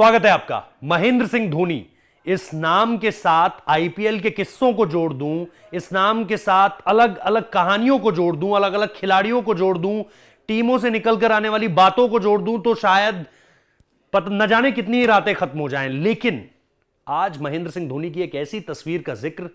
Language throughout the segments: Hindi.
स्वागत है आपका। महेंद्र सिंह धोनी, इस नाम के साथ आईपीएल के किस्सों को जोड़ दूं, इस नाम के साथ अलग अलग कहानियों को जोड़ दूं, अलग अलग खिलाड़ियों को जोड़ दूं, टीमों से निकलकर आने वाली बातों को जोड़ दूं, तो शायद न जाने कितनी ही रातें खत्म हो जाएं। लेकिन आज महेंद्र सिंह धोनी की एक ऐसी तस्वीर का जिक्र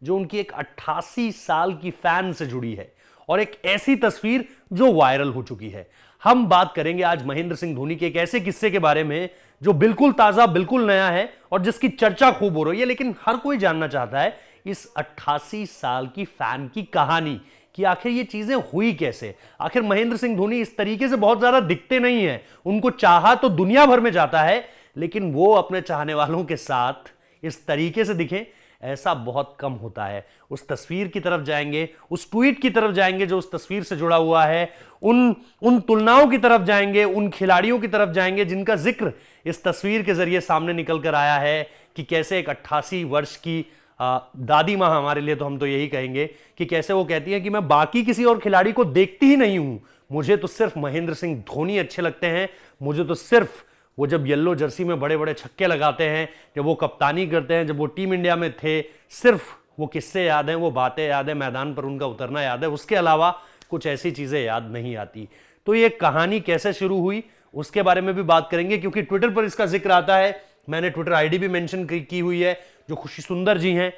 जो उनकी एक 88 साल की फैन से जुड़ी है, और एक ऐसी तस्वीर जो वायरल हो चुकी है। हम बात करेंगे आज महेंद्र सिंह धोनी के एक ऐसे किस्से के बारे में जो बिल्कुल ताजा, बिल्कुल नया है और जिसकी चर्चा खूब हो रही है, लेकिन हर कोई जानना चाहता है इस 88 साल की फैन की कहानी कि आखिर ये चीजें हुई कैसे। आखिर महेंद्र सिंह धोनी इस तरीके से बहुत ज्यादा दिखते नहीं हैं, उनको चाहा तो दुनिया भर में जाता है, लेकिन वो अपने चाहने वालों के साथ इस तरीके से दिखें, ऐसा बहुत कम होता है। उस तस्वीर की तरफ जाएंगे, उस ट्वीट की तरफ जाएंगे जो उस तस्वीर से जुड़ा हुआ है, उन तुलनाओं की तरफ जाएंगे, उन खिलाड़ियों की तरफ जाएंगे जिनका जिक्र इस तस्वीर के जरिए सामने निकल कर आया है कि कैसे एक 88 वर्ष की दादी मां, हमारे लिए तो हम तो यही कहेंगे कि कैसे वो कहती है कि मैं बाकी किसी और खिलाड़ी को देखती ही नहीं हूं, मुझे तो सिर्फ महेंद्र सिंह धोनी अच्छे लगते हैं, मुझे तो सिर्फ वो जब येलो जर्सी में बड़े बड़े छक्के लगाते हैं, जब वो कप्तानी करते हैं, जब वो टीम इंडिया में थे, सिर्फ वो किस्से याद हैं, वो बातें याद हैं, मैदान पर उनका उतरना याद है, उसके अलावा कुछ ऐसी चीजें याद नहीं आती। तो ये कहानी कैसे शुरू हुई उसके बारे में भी बात करेंगे, क्योंकि ट्विटर पर इसका जिक्र आता है। मैंने ट्विटर आईडी भी मेंशन की हुई है, जो खुशी सुंदर जी हैं,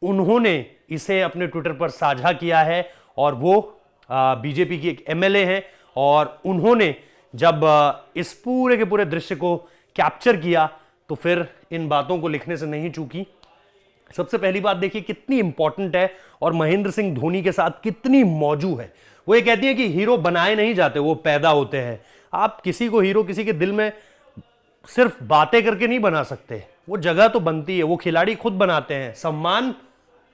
उन्होंने इसे अपने ट्विटर पर साझा किया है, और वो बीजेपी की एक एमएलए हैं, और उन्होंने जब इस पूरे के पूरे दृश्य को कैप्चर किया तो फिर इन बातों को लिखने से नहीं चूकी। सबसे पहली बात देखिए कितनी इंपॉर्टेंट है और महेंद्र सिंह धोनी के साथ कितनी मौजू है। वो ये कहती है कि हीरो बनाए नहीं जाते, वो पैदा होते हैं। आप किसी को हीरो किसी के दिल में सिर्फ बातें करके नहीं बना सकते, वो जगह तो बनती है, वो खिलाड़ी खुद बनाते हैं। सम्मान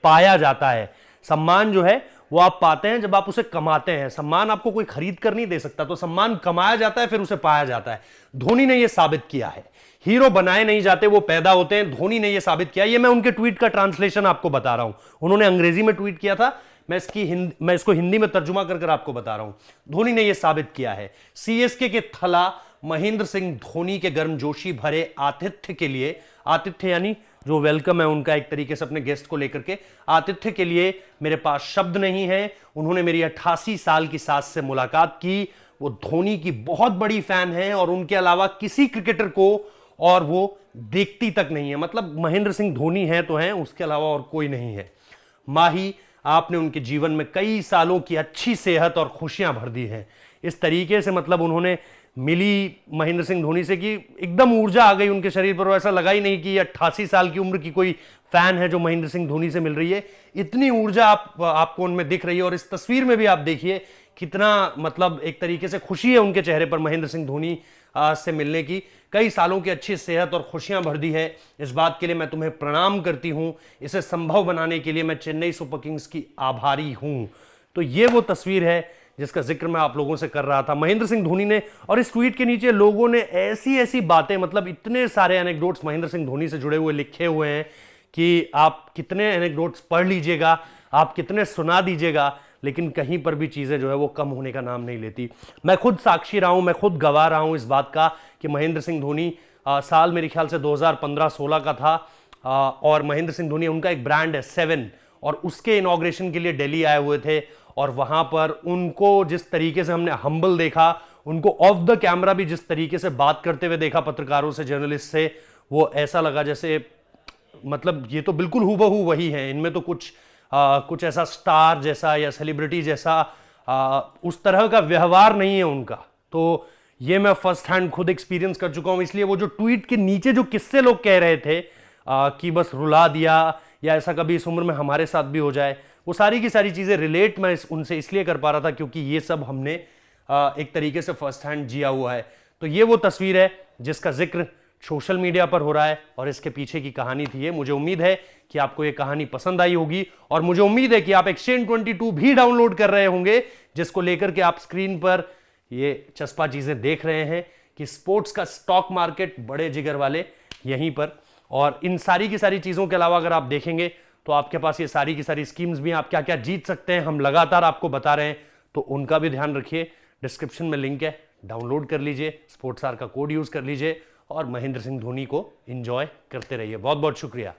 पाया जाता है, सम्मान जो है वो आप पाते हैं जब आप उसे कमाते हैं। सम्मान आपको कोई खरीद कर नहीं दे सकता, तो सम्मान कमाया जाता है, फिर उसे पाया जाता है। धोनी ने यह साबित किया है, हीरो बनाए नहीं जाते, वो पैदा होते हैं। धोनी ने यह साबित किया। ये मैं उनके ट्वीट का ट्रांसलेशन आपको बता रहा हूं, उन्होंने अंग्रेजी में ट्वीट किया था, मैं इसको हिंदी में तर्जुमा कर आपको बता रहा हूं। धोनी ने यह साबित किया है, सीएसके के थला महेंद्र सिंह धोनी के गर्मजोशी भरे आतिथ्य के लिए, आतिथ्य यानी जो वेलकम है उनका एक तरीके से अपने गेस्ट को लेकर के, आतिथ्य के लिए मेरे पास शब्द नहीं है। उन्होंने मेरी 88 साल की सास से मुलाकात की, वो धोनी की बहुत बड़ी फैन है और उनके अलावा किसी क्रिकेटर को और वो देखती तक नहीं है। मतलब महेंद्र सिंह धोनी है तो हैं, उसके अलावा और कोई नहीं है। माही, आपने उनके जीवन में कई सालों की अच्छी सेहत और खुशियां भर दी हैं। इस तरीके से मतलब उन्होंने मिली महेंद्र सिंह धोनी से कि एकदम ऊर्जा आ गई उनके शरीर पर। ऐसा लगा ही नहीं कि 88 साल की उम्र की कोई फैन है जो महेंद्र सिंह धोनी से मिल रही है। इतनी ऊर्जा आपको उनमें दिख रही है, और इस तस्वीर में भी आप देखिए कितना मतलब एक तरीके से खुशी है उनके चेहरे पर महेंद्र सिंह धोनी से मिलने की। कई सालों की अच्छी सेहत और खुशियां भर दी है, इस बात के लिए मैं तुम्हें प्रणाम करती हूं। इसे संभव बनाने के लिए मैं चेन्नई सुपर किंग्स की आभारी हूं। तो ये वो तस्वीर है जिसका जिक्र मैं आप लोगों से कर रहा था, महेंद्र सिंह धोनी ने। और इस ट्वीट के नीचे लोगों ने ऐसी ऐसी बातें, मतलब इतने सारे एनेक्डोट्स महेंद्र सिंह धोनी से जुड़े हुए लिखे हुए हैं कि आप कितने एनेक्डोट्स पढ़ लीजिएगा, आप कितने सुना दीजिएगा, लेकिन कहीं पर भी चीजें जो है वो कम होने का नाम नहीं लेती। मैं खुद साक्षी रहा हूं, मैं खुद गवाह रहा हूं इस बात का कि महेंद्र सिंह धोनी साल मेरे ख्याल से 2015-16 का था, और महेंद्र सिंह धोनी उनका एक ब्रांड है 7, और उसके इनॉग्रेशन के लिए दिल्ली आए हुए थे। और वहां पर उनको जिस तरीके से हमने हम्बल देखा, उनको ऑफ द कैमरा भी जिस तरीके से बात करते हुए देखा पत्रकारों से, जर्नलिस्ट से, वो ऐसा लगा जैसे मतलब ये तो बिल्कुल हूबहू वही है। इनमें तो कुछ ऐसा स्टार जैसा या सेलिब्रिटी जैसा उस तरह का व्यवहार नहीं है उनका। तो ये मैं फर्स्ट हैंड खुद एक्सपीरियंस कर चुका हूं। इसलिए वो जो ट्वीट के नीचे जो किस्से लोग कह रहे थे कि बस रुला दिया या ऐसा कभी इस उम्र में हमारे साथ भी हो जाए, वो सारी की सारी चीजें रिलेट मैं उनसे इसलिए कर पा रहा था क्योंकि ये सब हमने एक तरीके से फर्स्ट हैंड जिया हुआ है। तो ये वो तस्वीर है जिसका जिक्र सोशल मीडिया पर हो रहा है, और इसके पीछे की कहानी थी ये। मुझे उम्मीद है कि आपको ये कहानी पसंद आई होगी, और मुझे उम्मीद है कि आप एक्सचेंज 22 भी डाउनलोड कर रहे होंगे, जिसको लेकर के आप स्क्रीन पर ये चस्पा चीजें देख रहे हैं कि स्पोर्ट्स का स्टॉक मार्केट बड़े जिगर वाले यहीं पर। और इन सारी की सारी चीजों के अलावा अगर आप देखेंगे तो आपके पास ये सारी की सारी स्कीम्स भी हैं, आप क्या क्या जीत सकते हैं हम लगातार आपको बता रहे हैं, तो उनका भी ध्यान रखिए। डिस्क्रिप्शन में लिंक है, डाउनलोड कर लीजिए, स्पोर्ट्सआर का कोड यूज कर लीजिए, और महेंद्र सिंह धोनी को एंजॉय करते रहिए। बहुत बहुत शुक्रिया।